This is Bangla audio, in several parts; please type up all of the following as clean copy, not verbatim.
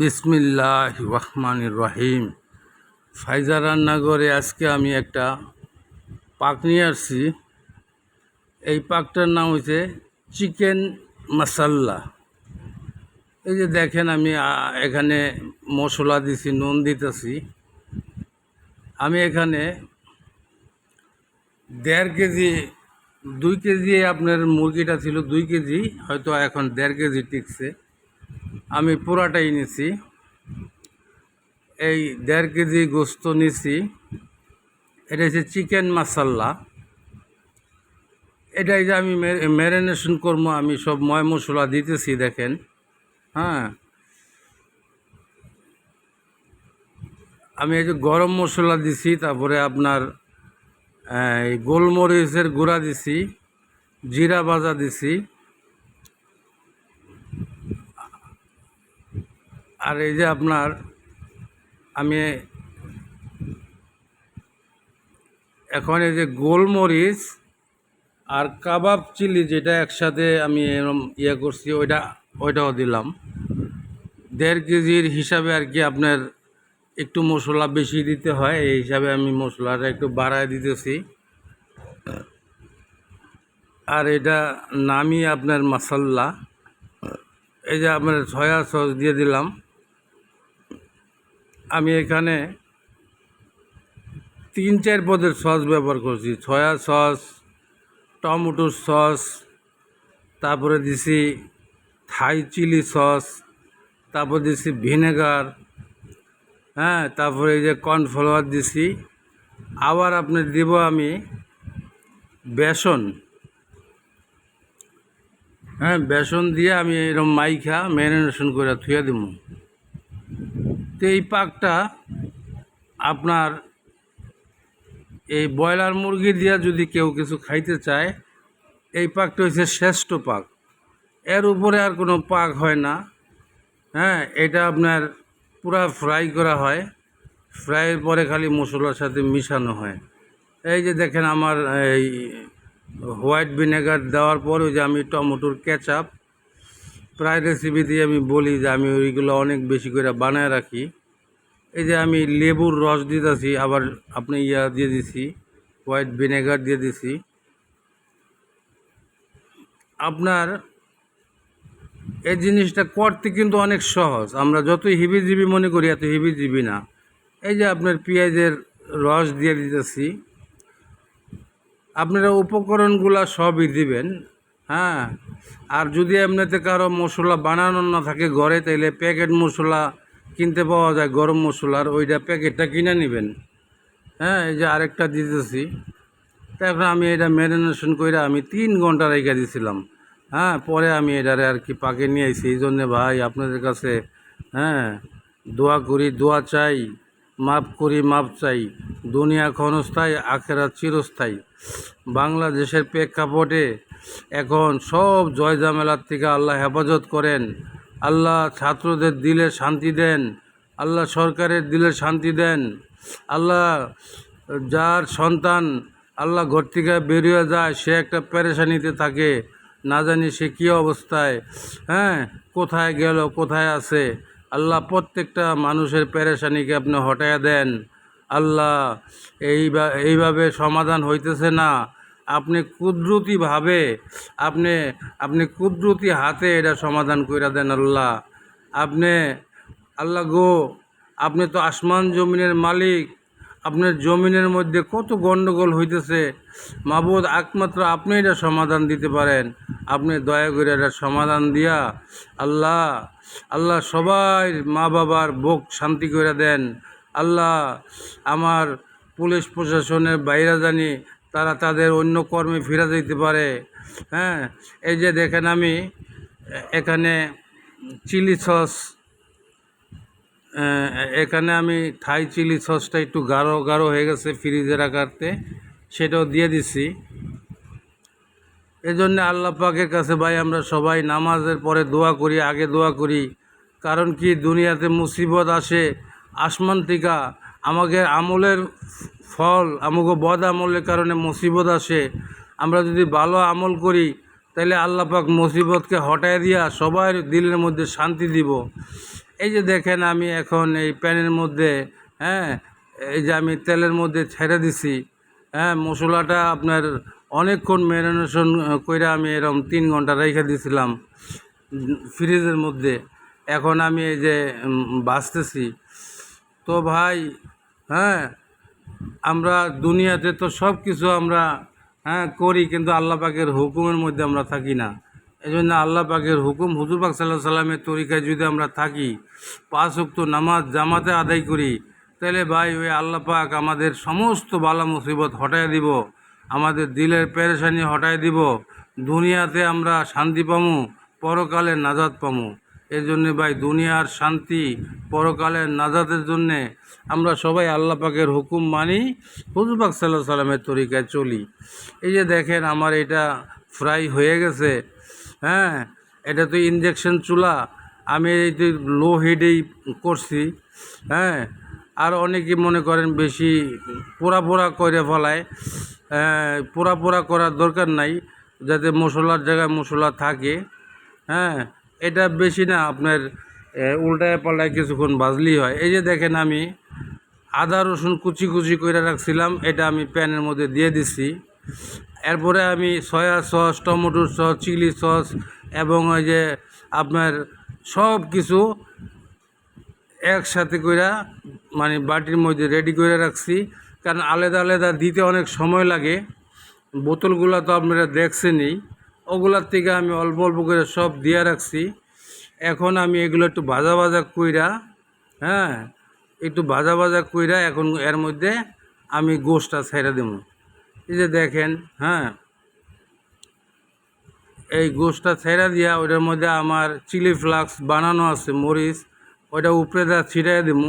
বিসমিল্লাহির রহমানির রহিম। ফাইজা রান্নাঘরে আজকে আমি একটা পাক নিয়ে আসছি। এই পাকটার নাম হচ্ছে চিকেন মশাল্লা। এই যে দেখেন আমি এখানে মশলা দিছি, নুন দিতেছি। আমি এখানে 1.5 কেজি, 2 কেজি আপনার মুরগিটা ছিল, 2 কেজি, হয়তো এখন 1.5 কেজি টিকছে। আমি পুরাটাই নিছি। এই 1.5 কেজি গোস্ত নিছি। এটা হচ্ছে চিকেন মশাল্লা। এটাই যে আমি ম্যারিনেশন করবো, আমি সব ময় মশলা দিতেছি দেখেন। হ্যাঁ, আমি এই যে গরম মশলা দিছি, তারপরে আপনার এই গোলমরিচের গুঁড়া দিছি, জিরা ভাজা দিছি, আর এই যে আপনার আমি এখন এই যে গোলমরিচ আর কাবাব চিলি, যেটা একসাথে আমি এরকম করছি, ওইটাও দিলাম। 1.5 কেজির হিসাবে আর কি আপনার একটু মশলা বেশি দিতে হয়, এই হিসাবে আমি মশলাটা একটু বাড়ায় দিতেছি। আর এটা নামই আপনার মশাল্লা। এই যে আপনার সয়া সস দিয়ে দিলাম। আমি এখানে 3-4 পদের সস ব্যবহার করছি। সয়া সস, টমেটো সস, তারপরে দিছি থাই চিলি সস, তারপর দিছি ভিনেগার, হ্যাঁ, তারপরে এই যে কর্নফ্লাওয়ার দিছি। আবার আপনার দিব আমি বেসন। হ্যাঁ, বেসন দিয়ে আমি এরকম মাইখা ম্যারিনেশন করে থুয়ে দিব। তো এই পাকটা আপনার এই ব্রয়লার মুরগি দিয়ে যদি কেউ কিছু খাইতে চায়, এই পাকটা হচ্ছে শ্রেষ্ঠ পাক। এর উপরে আর কোনো পাক হয় না। হ্যাঁ, এটা আপনার পুরা ফ্রাই করা হয়, ফ্রাইয়ের পরে খালি মশলার সাথে মিশানো হয়। এই যে দেখেন আমার এই হোয়াইট ভিনেগার দেওয়ার পর ওই যে আমি টমেটোর কেচাপ, প্রায় রেসিপিতে আমি বলি যে আমি ওইগুলো অনেক বেশি করে বানায় রাখি। এই যে আমি লেবুর রস দিতেছি, আবার আপনি দিয়ে দিছি হোয়াইট ভিনেগার দিয়ে দিছি। আপনার এই জিনিসটা করতে কিন্তু অনেক সহজ। আমরা যতই হিবিজিবি মনে করি, এত হিবিজিবি না। এই যে আপনার পেঁয়াজের রস দিয়ে দিতেছি। আপনারা উপকরণগুলা সবই দিবেন। হ্যাঁ, আর যদি এমনিতে কারো মশলা বানানো না থাকে ঘরে, তাইলে প্যাকেট মশলা কিনতে পাওয়া যায়, গরম মশলার, ওইটা প্যাকেটটা কিনে নেবেন। হ্যাঁ, এই যে আরেকটা দিতেছি। তারপরে আমি এটা ম্যারিনেশন করে আমি 3 ঘন্টা রেখে দিয়েছিলাম। হ্যাঁ, পরে আমি এটারে আর কি পাকে নিয়ে আইছি। এই জন্যে ভাই আপনাদের কাছে, হ্যাঁ, দোয়া করি, দোয়া চাই, মাপ করি, মাপ চাই। দুনিয়া ক্ষণস্থায়ী, আখেরাত চিরস্থায়ী। বাংলাদেশের প্রেক্ষাপটে এখন সব জয় জামেলার থেকে আল্লাহ হেফাজত করেন। আল্লাহ ছাত্রদের দিলে শান্তি দেন, আল্লাহ সরকারের দিলে শান্তি দেন। আল্লাহ যার সন্তান আল্লাহ ঘর থেকে বেরিয়ে যায়, সে একটা পেরেশানিতে থাকে, না জানি সে কী অবস্থায়, হ্যাঁ, কোথায় গেল, কোথায় আছে। আল্লাহ প্রত্যেকটা মানুষের পেরেশানিকে আপনি হটাইয়া দেন। আল্লাহ এইভাবে সমাধান হইতেছে না, আপনি কুদরতিভাবে আপনি আপনি কুদরতি হাতে এটা সমাধান কইরা দেন আল্লাহ। আপনি আল্লাহ গো, আপনি তো আসমান জমিনের মালিক। আপনার জমিনের মধ্যে কত গণ্ডগোল হইতেছে, মাবুদ, একমাত্র আপনি এটা সমাধান দিতে পারেন। আপনি দয়া করে এটা সমাধান দিয়া আল্লাহ, আল্লাহ সবাই মা বাবার বুক শান্তি করে দেন। আল্লাহ আমার পুলিশ প্রশাসনের বাইরে জানি তারা তাদের অন্য কর্মে ফিরে যেতে পারে। হ্যাঁ, এই যে দেখেন আমি এখানে চিলি সস, এখানে আমি থাই চিলি সসটা একটু গাঢ় গাঢ় হয়ে গেছে ফ্রিজে রাখাতে, সেটাও দিয়ে দিছি। এই জন্যে আল্লাহ পাকের কাছে ভাই আমরা সবাই নামাজের পরে দোয়া করি, আগে দোয়া করি। কারণ কি, দুনিয়াতে মুসিবত আসে আসমান থেকে, আমাদের আমলের ফল, আমাকে বদ আমলের কারণে মুসিবত আসে। আমরা যদি ভালো আমল করি, তাহলে আল্লাহ পাক মুসিবতকে হটায় দিয়া সবার দিলের মধ্যে শান্তি দিব। এই যে দেখেন আমি এখন এই প্যানের মধ্যে, হ্যাঁ, এই যে আমি তেলের মধ্যে ছেড়ে দিছি, হ্যাঁ, মশলাটা আপনার অনেকক্ষণ ম্যারিনেশন কইরা আমি এরকম 3 ঘন্টা রেখে দিয়েছিলাম ফ্রিজের মধ্যে। এখন আমি এই যে বাছতেছি। তো ভাই, হ্যাঁ, আমরা দুনিয়াতে তো সব কিছু আমরা, হ্যাঁ, করি, কিন্তু আল্লাহ পাকের হুকুমের মধ্যে আমরা থাকি না। এই জন্য আল্লাহ পাকের হুকুম, হুজুর পাক সাল্লাহ সাল্লামের তরিকায় যদি আমরা থাকি, 5 ওয়াক্ত নামাজ জামাতে আদায় করি, তাহলে ভাই ওই আল্লাহ পাক আমাদের সমস্ত বালা মুসিবত হটায় দিব, আমাদের দিলের পেরেশানি হটায় দিব, দুনিয়াতে আমরা শান্তি পামু, পরকালে নাজাত পামু। এই জন্যে ভাই দুনিয়ার শান্তি, পরকালের নাজাতের জন্যে আমরা সবাই আল্লাহ পাকের হুকুম মানি, হুজুর পাক সাল্লাল্লাহু আলাইহি সাল্লামের তরিকায় চলি। এই যে দেখেন আমার এটা ফ্রাই হয়ে গেছে, হ্যাঁ, এটা তো ইনজেকশন চুলা, আমি এই যে লো হিটেই করছি, হ্যাঁ। আর অনেকে মনে করেন বেশি পোড়া পোড়া করে ফেলায়, পোড়া পোড়া করার দরকার নাই, যাতে মশলার জায়গায় মশলা থাকে, হ্যাঁ। এটা বেশি না আপনার উল্টায় পাল্টায় কিছুক্ষণ ভাজলেই হয়। এই যে দেখেন আমি আদা রসুন কুচি কুচি করে রাখছিলাম, এটা আমি প্যানের মধ্যে দিয়ে দিছি। এরপরে আমি সয়া সস, টমেটোর সস, চিলি সস এবং ওই যে আপনার সব কিছু একসাথে কইরা মানে বাটির মধ্যে রেডি করে রাখছি, কারণ আলাদা আলাদা দিতে অনেক সময় লাগে। বোতলগুলো তো আপনারা দেখছেনই, ওগুলার থেকে আমি অল্প অল্প করে সব দিয়ে রাখছি। এখন আমি এগুলো একটু ভাজা ভাজা কইরা, হ্যাঁ, একটু ভাজা ভাজা কইরা এখন এর মধ্যে আমি গোশটা ছেড়ে দেবো। এই যে দেখেন, হ্যাঁ, এই গোশটা ছেড়ে দিয়া ওইটার মধ্যে আমার চিলি ফ্লাক্স বানানো আছে, মরিচ, ওইটা উপরে দেওয়া ছিটাই দেবো।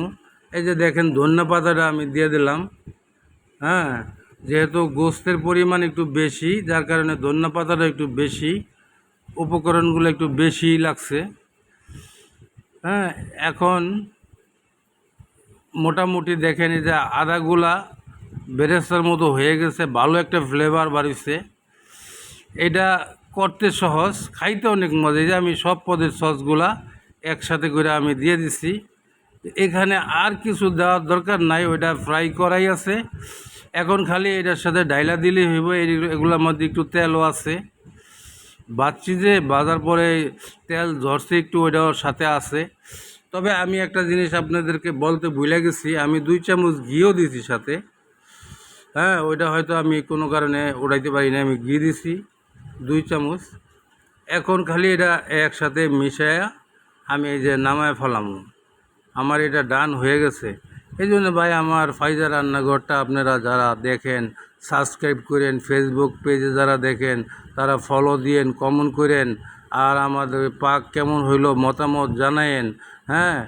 এই যে দেখেন ধনিয়া পাতাটা আমি দিয়ে দিলাম, হ্যাঁ, যেহেতু গোস্তের পরিমাণ একটু বেশি, যার কারণে ধনিয়া পাতাটা একটু বেশি, উপকরণগুলো একটু বেশি লাগছে, হ্যাঁ। এখন মোটামুটি দেখেন এই যে আদাগুলা বেরেস্তার মতো হয়ে গেছে, ভালো একটা ফ্লেভার বাড়িছে। এটা করতে সহজ, খাইতে অনেক মজা। এই যে আমি সব পদের সসগুলা একসাথে করে আমি দিয়ে দিছি, এখানে আর কিছু দেওয়ার দরকার নাই, ওইটা ফ্রাই করাই আছে। এখন খালি এটার সাথে ডাইলা দিলেই হইব। এগুলোর মধ্যে একটু তেলও আছে, বাচ্চি যে বাজার পরে তেল ঝরছে একটু, ওইটাও সাথে আছে। তবে আমি একটা জিনিস আপনাদেরকে বলতে ভুলে গেছি, আমি 2 চামচ ঘিও দিছি সাথে, হ্যাঁ, ওইটা হয়তো আমি কোনো কারণে উড়াইতে পারি না, আমি ঘি দিছি 2 চামচ। এখন খালি এটা একসাথে মিশায়া আমি এই যে নামায় ফেলাম, আমার এটা ডান হয়ে গেছে। এই জন্য ভাই আমার ফাইজা রান্নাঘরটা আপনারা যারা দেখেন সাবস্ক্রাইব করেন, ফেসবুক পেজে যারা দেখেন তারা ফলো দিয়েন, কমেন্ট করেন, আর আমাদের পাক কেমন হইলো মতামত জানায়েন, হ্যাঁ।